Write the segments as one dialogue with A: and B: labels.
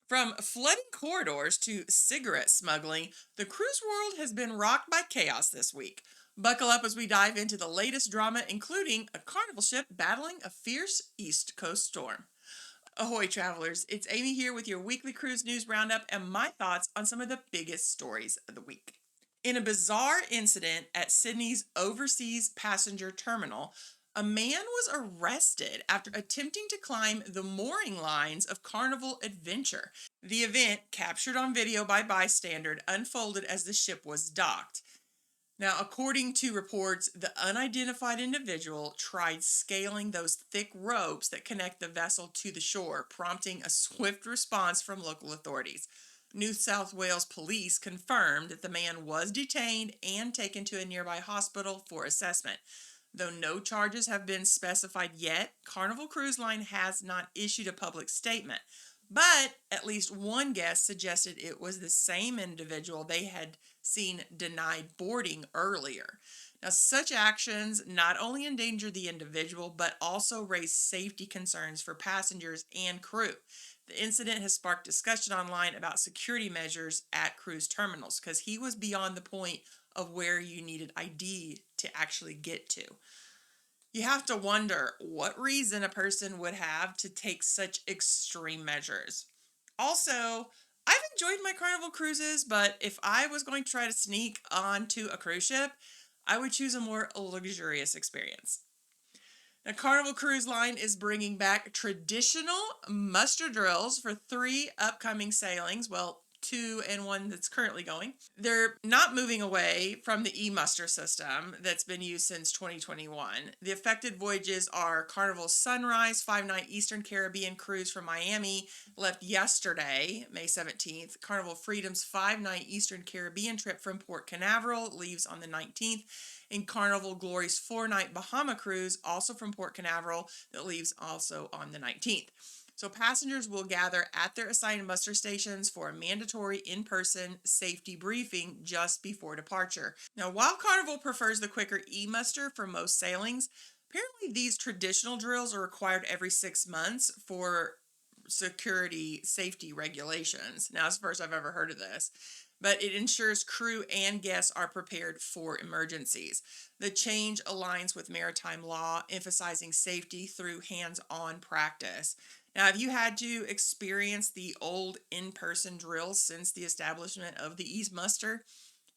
A: From flooding corridors to cigarette smuggling, the cruise world has been rocked by chaos this week. Buckle up as we dive into the latest drama, including a carnival ship battling a fierce East Coast storm. Ahoy, travelers! It's Amy here with your weekly Cruise News Roundup and my thoughts on some of the biggest stories of the week. In a bizarre incident at Sydney's overseas passenger terminal, a man was arrested after attempting to climb the mooring lines of Carnival Adventure. The event, captured on video by bystanders, unfolded as the ship was docked. Now, according to reports, the unidentified individual tried scaling those thick ropes that connect the vessel to the shore, prompting a swift response from local authorities. New South Wales police confirmed that the man was detained and taken to a nearby hospital for assessment. Though no charges have been specified yet, Carnival Cruise Line has not issued a public statement. But at least one guest suggested it was the same individual they had seen denied boarding earlier. Now, such actions not only endanger the individual, but also raise safety concerns for passengers and crew. The incident has sparked discussion online about security measures at cruise terminals because he was beyond the point of where you needed ID to actually get to. You have to wonder what reason a person would have to take such extreme measures. Also, I've enjoyed my Carnival cruises, but if I was going to try to sneak onto a cruise ship, I would choose a more luxurious experience. Now, Carnival Cruise Line is bringing back traditional muster drills for 3 upcoming sailings. Well, 2 and 1 that's currently going. They're not moving away from the e-muster system that's been used since 2021. The affected voyages are Carnival Sunrise 5-night Eastern Caribbean cruise from Miami, left yesterday, May 17th. Carnival Freedom's 5-night Eastern Caribbean trip from Port Canaveral leaves on the 19th. And Carnival Glory's 4-night Bahama cruise, also from Port Canaveral, that leaves also on the 19th. So passengers will gather at their assigned muster stations for a mandatory in-person safety briefing just before departure. Now, while Carnival prefers the quicker e-muster for most sailings, apparently these traditional drills are required every 6 months for security safety regulations. Now, it's the first I've ever heard of this, but it ensures crew and guests are prepared for emergencies. The change aligns with maritime law, emphasizing safety through hands-on practice. Now, have you had to experience the old in-person drills since the establishment of the East Muster?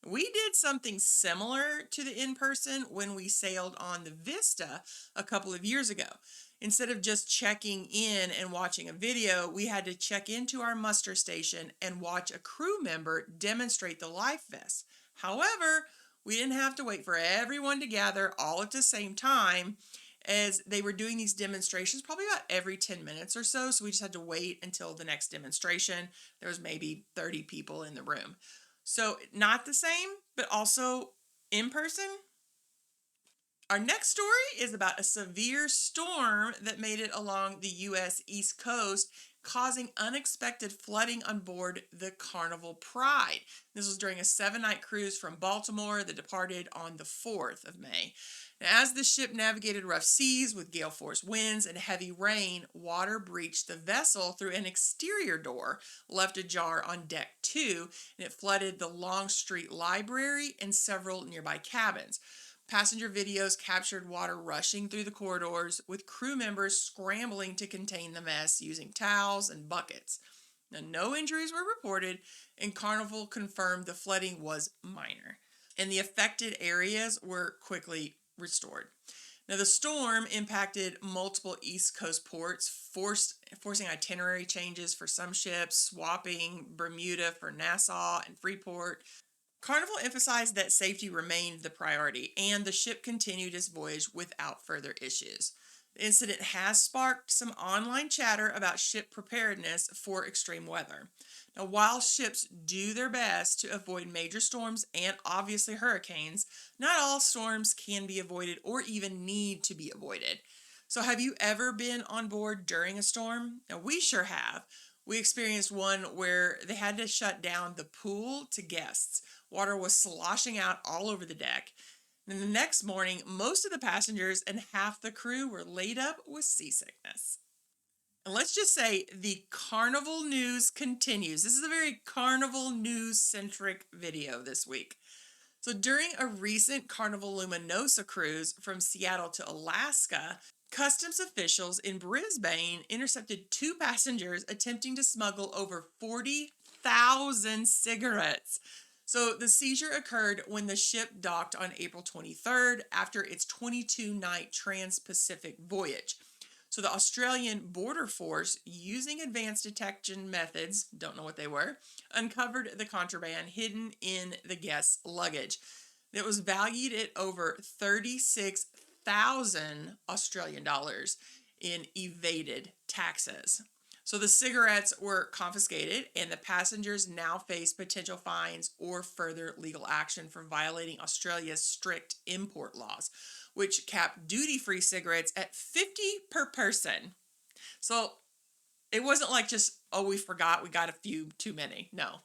A: We did something similar to the in-person when we sailed on the Vista a couple of years ago. Instead of just checking in and watching a video, we had to check into our muster station and watch a crew member demonstrate the life vest. However, we didn't have to wait for everyone to gather all at the same time, as they were doing these demonstrations probably about every 10 minutes or so. So we just had to wait until the next demonstration. There was maybe 30 people in the room. So not the same, but also in person. Our next story is about a severe storm that made it along the U.S. East Coast, causing unexpected flooding on board the Carnival Pride. This was during a 7-night cruise from Baltimore that departed on the 4th of May. Now, as the ship navigated rough seas with gale force winds and heavy rain, water breached the vessel through an exterior door left ajar on deck 2, and it flooded the Long Street Library and several nearby cabins. Passenger videos captured water rushing through the corridors, with crew members scrambling to contain the mess using towels and buckets. Now, no injuries were reported, and Carnival confirmed the flooding was minor, and the affected areas were quickly restored. Now, the storm impacted multiple East Coast ports, forcing itinerary changes for some ships, swapping Bermuda for Nassau and Freeport. Carnival emphasized that safety remained the priority, and the ship continued its voyage without further issues. The incident has sparked some online chatter about ship preparedness for extreme weather. Now, while ships do their best to avoid major storms and obviously hurricanes, not all storms can be avoided or even need to be avoided. So have you ever been on board during a storm? Now, we sure have. We experienced one where they had to shut down the pool to guests. Water was sloshing out all over the deck. And the next morning, most of the passengers and half the crew were laid up with seasickness. And let's just say the Carnival news continues. This is a very Carnival news centric video this week. So during a recent Carnival Luminosa cruise from Seattle to Alaska, customs officials in Brisbane intercepted two passengers attempting to smuggle over 40,000 cigarettes. So the seizure occurred when the ship docked on April 23rd after its 22-night trans-Pacific voyage. So the Australian Border Force, using advanced detection methods, don't know what they were, uncovered the contraband hidden in the guests' luggage. It was valued at over 36,000 Australian dollars in evaded taxes. So the cigarettes were confiscated, and the passengers now face potential fines or further legal action for violating Australia's strict import laws, which cap duty-free cigarettes at 50 per person. So it wasn't like just, oh, we forgot, we got a few too many. No.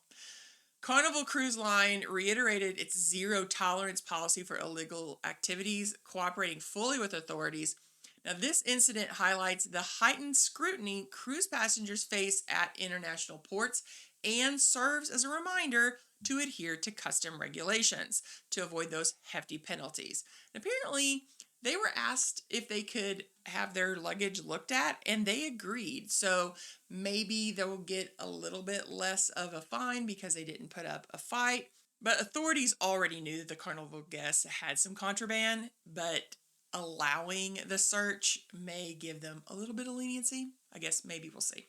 A: Carnival Cruise Line reiterated its zero tolerance policy for illegal activities, cooperating fully with authorities. Now, this incident highlights the heightened scrutiny cruise passengers face at international ports and serves as a reminder to adhere to custom regulations to avoid those hefty penalties. And apparently, they were asked if they could have their luggage looked at, and they agreed. So maybe they'll get a little bit less of a fine because they didn't put up a fight. But authorities already knew that the Carnival guests had some contraband, but allowing the search may give them a little bit of leniency. I guess maybe we'll see.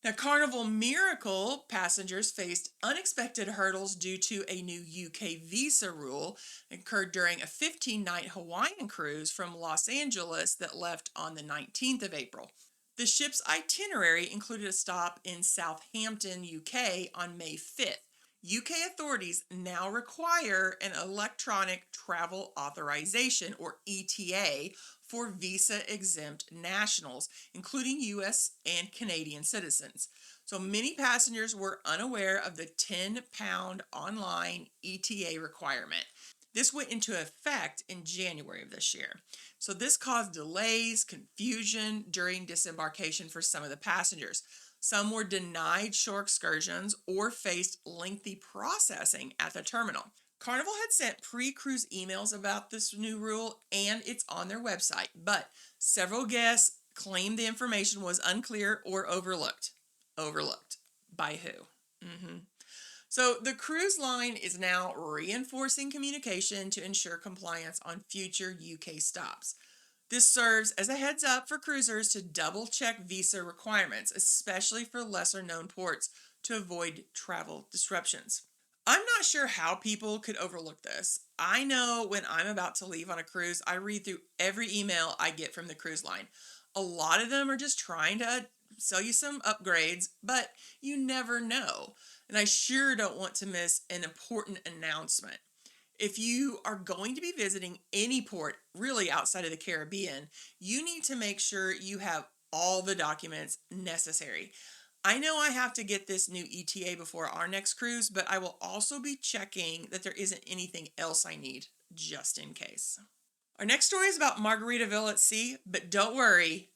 A: Now, Carnival Miracle passengers faced unexpected hurdles due to a new UK visa rule occurred during a 15-night Hawaiian cruise from Los Angeles that left on the 19th of April. The ship's itinerary included a stop in Southampton, UK on May 5th. UK authorities now require an electronic travel authorization, or ETA, for visa-exempt nationals, including US and Canadian citizens. So many passengers were unaware of the £10 online ETA requirement. This went into effect in January of this year. So this caused delays, confusion during disembarkation for some of the passengers. Some were denied shore excursions or faced lengthy processing at the terminal. Carnival had sent pre-cruise emails about this new rule, and it's on their website, but several guests claimed the information was unclear or overlooked. Overlooked. By who? So the cruise line is now reinforcing communication to ensure compliance on future UK stops. This serves as a heads up for cruisers to double check visa requirements, especially for lesser known ports, to avoid travel disruptions. I'm not sure how people could overlook this. I know when I'm about to leave on a cruise, I read through every email I get from the cruise line. A lot of them are just trying to sell you some upgrades, but you never know. And I sure don't want to miss an important announcement. If you are going to be visiting any port, really outside of the Caribbean, you need to make sure you have all the documents necessary. I know I have to get this new ETA before our next cruise, but I will also be checking that there isn't anything else I need, just in case. Our next story is about Margaritaville at sea, but don't worry,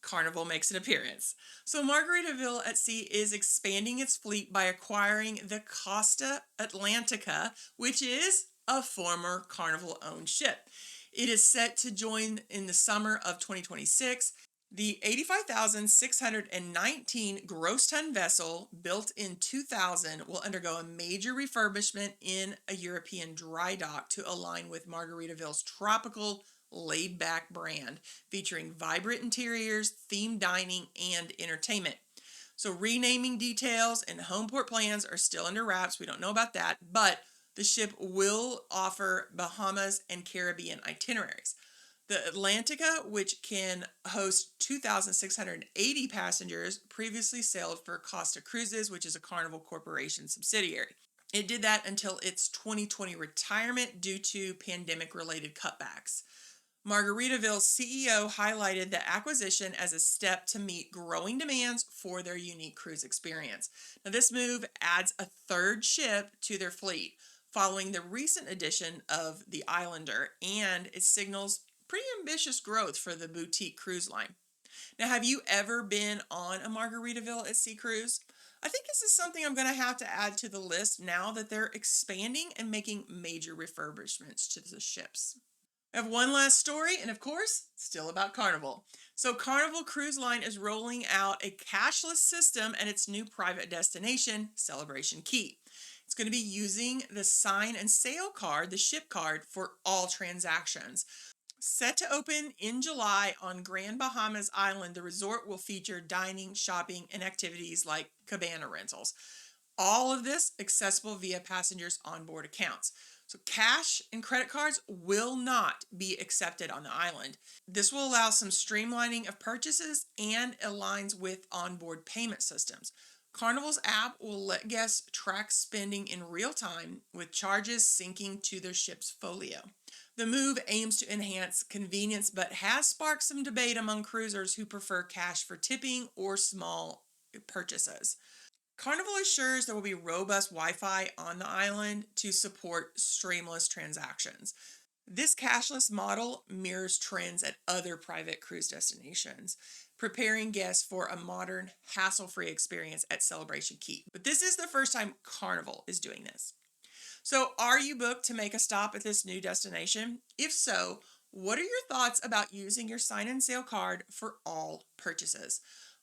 A: Carnival makes an appearance. So Margaritaville at Sea is expanding its fleet by acquiring the Costa Atlantica, which is a former Carnival-owned ship. It is set to join in the summer of 2026. The 85,619 gross ton vessel, built in 2000, will undergo a major refurbishment in a European dry dock to align with Margaritaville's tropical, laid-back brand, featuring vibrant interiors, themed dining, and entertainment. So renaming details and home port plans are still under wraps. We don't know about that, but the ship will offer Bahamas and Caribbean itineraries. The Atlantica, which can host 2,680 passengers, previously sailed for Costa Cruises, which is a Carnival Corporation subsidiary. It did that until its 2020 retirement due to pandemic-related cutbacks. Margaritaville's CEO highlighted the acquisition as a step to meet growing demands for their unique cruise experience. Now, this move adds a third ship to their fleet, following the recent addition of the Islander, and it signals pretty ambitious growth for the boutique cruise line. Now, have you ever been on a Margaritaville at Sea Cruise? I think this is something I'm going to have to add to the list now that they're expanding and making major refurbishments to the ships. I have one last story, and of course, still about Carnival. So, Carnival Cruise Line is rolling out a cashless system at its new private destination, Celebration Key. It's going to be using the sign and sail card, the ship card, for all transactions. Set to open in July on Grand Bahamas Island, the resort will feature dining, shopping, and activities like cabana rentals. All of this accessible via passengers' onboard accounts. So cash and credit cards will not be accepted on the island. This will allow some streamlining of purchases and aligns with onboard payment systems. Carnival's app will let guests track spending in real time with charges syncing to their ship's folio. The move aims to enhance convenience but has sparked some debate among cruisers who prefer cash for tipping or small purchases. Carnival assures there will be robust Wi-Fi on the island to support streamless transactions. This cashless model mirrors trends at other private cruise destinations, preparing guests for a modern, hassle-free experience at Celebration Key. But this is the first time Carnival is doing this. So, are you booked to make a stop at this new destination? If so, what are your thoughts about using your sign and sail card for all purchases?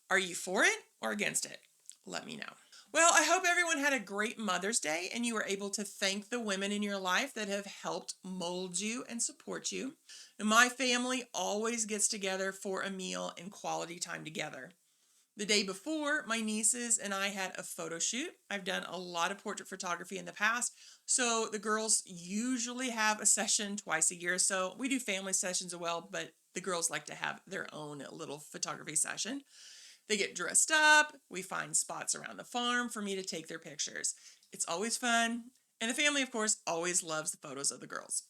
A: Are you for it or against it? Let me know. Well, I hope everyone had a great Mother's Day and you were able to thank the women in your life that have helped mold you and support you. And my family always gets together for a meal and quality time together. The day before, my nieces and I had a photo shoot. I've done a lot of portrait photography in the past, so the girls usually have a session twice a year. So we do family sessions as well, but the girls like to have their own little photography session. They get dressed up, we find spots around the farm for me to take their pictures. It's always fun, and the family, of course, always loves the photos of the girls.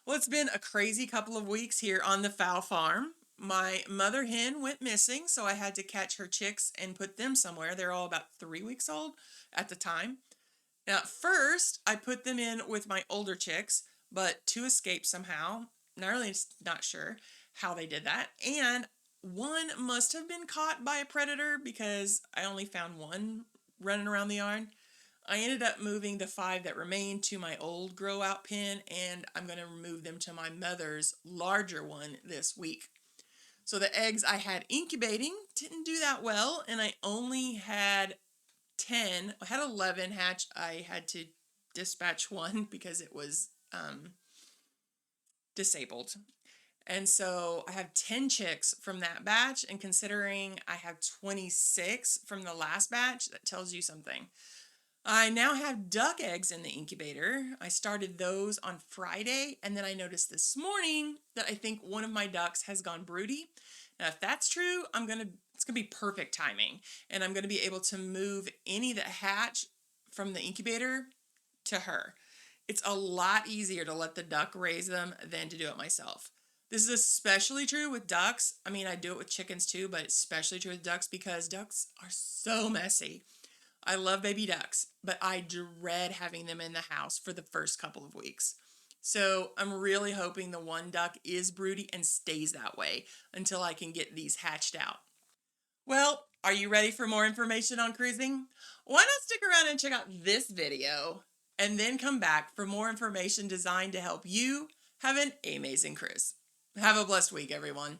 A: Well, it's been a crazy couple of weeks here on the Fowl Farm. My mother hen went missing, so I had to catch her chicks and put them somewhere. They're all about 3 weeks old at the time. Now, at first, I put them in with my older chicks, but two escaped somehow. Not sure how they did that. And one must have been caught by a predator because I only found one running around the yard. I ended up moving the 5 that remained to my old grow out pen, and I'm going to remove them to my mother's larger one this week. So the eggs I had incubating didn't do that well, and I only had 10. I had 11 hatch. I had to dispatch one because it was disabled. And so I have 10 chicks from that batch, and considering I have 26 from the last batch, that tells you something. I now have duck eggs in the incubator. I started those on Friday, and then I noticed this morning that I think one of my ducks has gone broody. Now, if that's true, it's gonna be perfect timing, and I'm gonna be able to move any that hatch from the incubator to her. It's a lot easier to let the duck raise them than to do it myself. This is especially true with ducks. I mean, I do it with chickens too, but especially true with ducks because ducks are so messy. I love baby ducks, but I dread having them in the house for the first couple of weeks. So I'm really hoping the one duck is broody and stays that way until I can get these hatched out. Well, are you ready for more information on cruising? Why not stick around and check out this video and then come back for more information designed to help you have an amazing cruise. Have a blessed week, everyone.